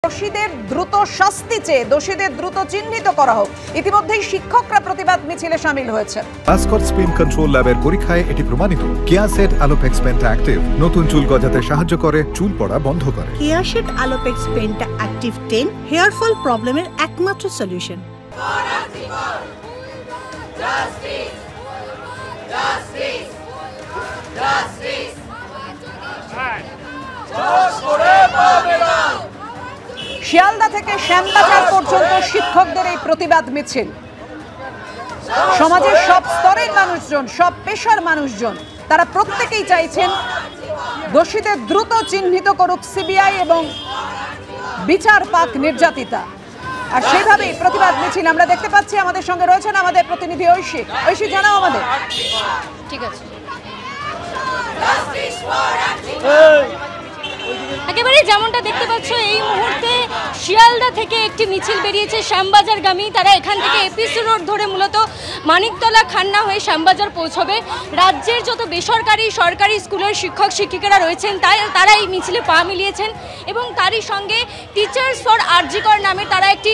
দোষীদের দ্রুত শাস্তি চেয়ে দোষীদের দ্রুত চিহ্নিত করা হোক। ইতিমধ্যেই শিক্ষকরা প্রতিবাদ মিছিলে শামিল হয়েছে। মাস্কট স্পিন কন্ট্রোল ল্যাবের পরীক্ষায় এটি প্রমাণিত। কেয়াসেট আলোপেক্স পেন্টা অ্যাক্টিভ নতুন চুল গজাতে সাহায্য করে, চুল পড়া বন্ধ করে। Keya Seth Alopex penta active 10 hair fall প্রবলেমের একমাত্র সলিউশন। শিয়ালদা থেকে শ্যামবাজার পর্যন্ত শিক্ষকদের এই প্রতিবাদ মিছিল। সমাজের সব স্তরের মানুষজন, সব পেশার মানুষজন, তারা প্রত্যেকেই চাইছেন দোষীদের দ্রুত চিহ্নিত করুক সিবিআই এবং বিচার পাক নির্যাতিতা। আর সেইভাবেই প্রতিবাদ মিছিল আমরা দেখতে পাচ্ছি। আমাদের সঙ্গে রয়েছেন আমাদের প্রতিনিধি ঐশী। ঐশী, জানাও আমাদের। ঠিক আছে, একেবারে যেমনটা দেখতে পাচ্ছ এই মুহূর্তে শিয়ালদা থেকে একটি মিছিল বেরিয়েছে শ্যামবাজারগামী। তারা এখান থেকে এপিসি রোড ধরে মূলত মানিকতলা খান্না হয়ে শ্যামবাজার পৌঁছবে। রাজ্যের যত বেসরকারি সরকারি স্কুলের শিক্ষক শিক্ষিকারা রয়েছেন তারা এই মিছিলে পা মিলিয়েছেন এবং তারই সঙ্গে টিচার্স ফর আরজিকর নামে তারা একটি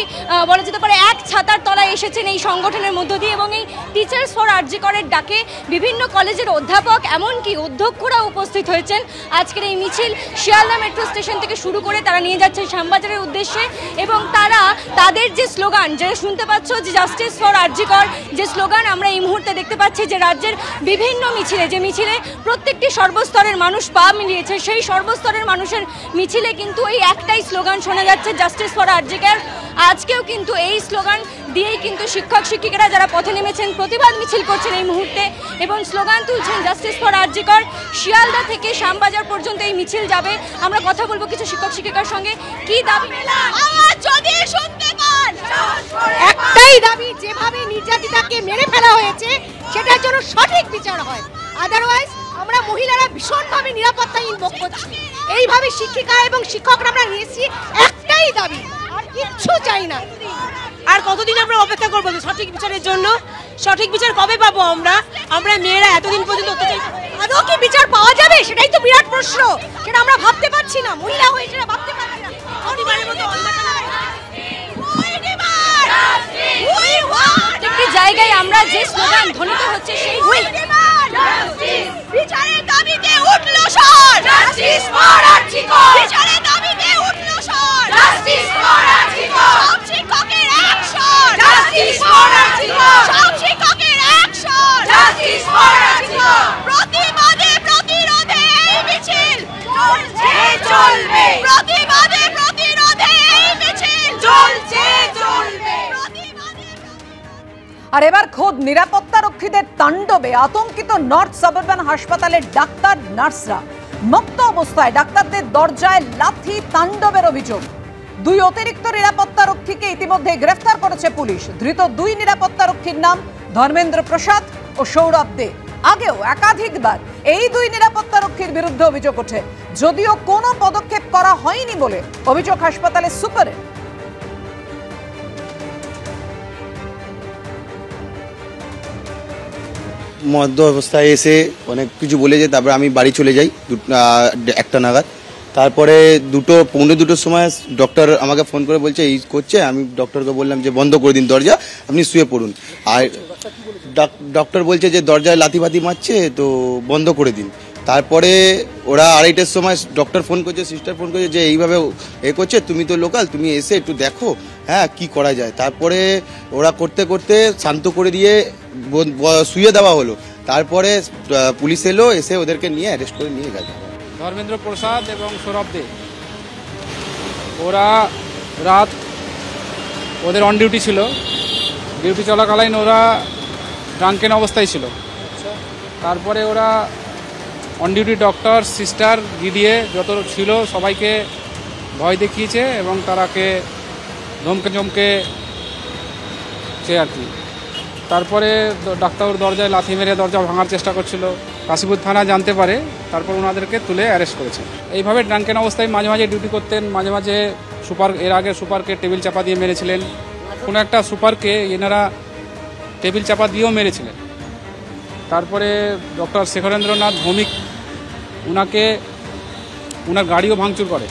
বলা যেতে পারে এক ছাতার তলায় এসেছেন এই সংগঠনের মধ্য দিয়ে। এবং এই টিচার্স ফর আরজিকরের ডাকে বিভিন্ন কলেজের অধ্যাপক এমনকি অধ্যক্ষরা উপস্থিত হয়েছেন। আজকের এই মিছিল শিয়ালদা মেট্রো স্টেশন থেকে শুরু করে তারা নিয়ে যাচ্ছেন শ্যামবাজারের উদ্দেশ্যে এবং তারা তাদের যে স্লোগান, যেটা শুনতে পাচ্ছ যে জাস্টিস ফর আরজিকর, যে স্লোগান আমরা এই মুহূর্তে দেখতে পাচ্ছি যে রাজ্যের বিভিন্ন মিছিলে, যে মিছিলে প্রত্যেকটি সর্বস্তরের মানুষ পা মিলিয়েছে, সেই সর্বস্তরের মানুষের মিছিলে কিন্তু এই একটাই স্লোগান শোনা যাচ্ছে, জাস্টিস ফর আরজিকর। আজকেও কিন্তু এই স্লোগান দিয়েই কিন্তু শিক্ষক শিক্ষিকারা যারা পথে নেমেছেন প্রতিবাদ মিছিল করছেন এই মুহূর্তে এবং স্লোগান তুলছেন জাস্টিস ফর আরজিকর। শিয়ালদা থেকে শ্যামবাজার পর্যন্ত এই মিছিল যাবে। আমরা কথা বলবো কিছু শিক্ষক শিক্ষিকার সঙ্গে। কি দাবি? যদি শুনতে পান, একটাই দাবি, যেভাবে নির্যাতিতাকে মেরে ফেলা হয়েছে সেটার জন্য সঠিক বিচার হয়। আদারওয়াইজ আমরা মহিলারা ভীষণভাবে নিরাপত্তাহীন ভোগ করছি। এইভাবে শিক্ষিকা এবং শিক্ষকরা আমরা নিয়েছি, একটাই দাবি, আর কিচ্ছু চাই না। আর কতদিন আমরা অপেক্ষা করবো সঠিক বিচারের জন্য? সঠিক বিচার কবে পাবো আমরা? আমরা মেয়েরা এতদিন পর্যন্ত আদৌ কি বিচার পাওয়া যাবে সেটাই তো বিরাট প্রশ্ন। সেটা আমরা ভাবতে পারছি না, মহিলা হয়ে সেটা ভাবতে পারছি না। একটি জায়গায় আমরা যে স্লোগান ধ্বনিত হচ্ছে সেই বিচারের দাবিতে উঠলো স্বর, জাস্টিস ফর আরজিকর। বিচারের দাবিতে উঠলো স্বর, জাস্টিস ফর আরজিকর। সব শিক্ষকের অ্যাকশন, জাস্টিস ফর আরজিকর। সব শিক্ষকের অ্যাকশন, জাস্টিস ফর আরজিকর। প্রতিবাদে প্রতিরোধে এই মিছিল চলছে চলবে। প্রতিবাদে প্রতিরোধে এই মিছিল চলছে চলবে। আর এবার খোদ নিরাপত্তারক্ষীদের তাণ্ডবে আতঙ্কিত নর্থ সাবারবান হাসপাতালের ডাক্তার নার্সরা। মুক্ত অবস্থায় ডাক্তারদের দরজায় লাথি তাণ্ডবের অভিযোগ। দুই অতিরিক্ত নিরাপত্তারক্ষীকে ইতিমধ্যে গ্রেফতার করেছে পুলিশ। ধৃত দুই নিরাপত্তারক্ষীর নাম ধর্মেন্দ্র প্রসাদ ও সৌরভ দে। আগেও একাধিকবার এই দুই নিরাপত্তারক্ষীর বিরুদ্ধে অভিযোগ ওঠে, যদিও কোনো পদক্ষেপ করা হয়নি বলে অভিযোগ হাসপাতালের সুপারের। মধ্য অবস্থায় এসে অনেক কিছু বলে যায়, তারপরে আমি বাড়ি চলে যাই 1টা নাগাদ। তারপরে 2:15 সময় ডক্টর আমাকে ফোন করে বলছে এই করছে। আমি ডক্টরকে বললাম যে বন্ধ করে দিন দরজা, আপনি শুয়ে পড়ুন। আর ডক্টর বলছে যে দরজায় লাথি ফাতি মারছে, তো বন্ধ করে দিন। তারপরে ওরা 2:30টার সময় ডক্টর ফোন করছে, সিস্টার ফোন করছে যে এইভাবে এ করছে, তুমি তো লোকাল, তুমি এসে একটু দেখো হ্যাঁ কি করা যায়। তারপরে ওরা করতে করতে শান্ত করে দিয়ে শুয়ে দেওয়া হলো। তারপরে পুলিশ এলো, এসে ওদেরকে নিয়ে অ্যারেস্ট করে নিয়ে গেল। ধর্মেন্দ্র প্রসাদ এবং সৌরভ দে ওরা রাত ওদের অন ডিউটি ছিল, ডিউটি চলাকালীন ওরা ড্রাঙ্কেন অবস্থায় ছিল। তারপরে ওরা অন ডিউটি ডক্টর সিস্টার গিডিয়ে যত ছিল সবাইকে ভয় দেখিয়েছে এবং তারাকে ধমকে চমকে আর কি। তারপরে ডাক্তার দরজায় লাথি মেরে দরজা ভাঙার চেষ্টা করছিল। কাশীপুর থানা জানতে পারে, তারপর ওনাদেরকে তুলে অ্যারেস্ট করেছে। এইভাবে ড্রাঙ্কেন অবস্থায় মাঝে মাঝে ডিউটি করতেন, মাঝে মাঝে এর আগে সুপারকে টেবিল চাপা দিয়ে মেরেছিলেন। কোনো একটা সুপারকে এনারা টেবিল চাপা দিয়েও মেরেছিলেন। তারপরে ডক্টর শেখরেন্দ্রনাথ ভৌমিক ওনার গাড়িও ভাঙচুর করে।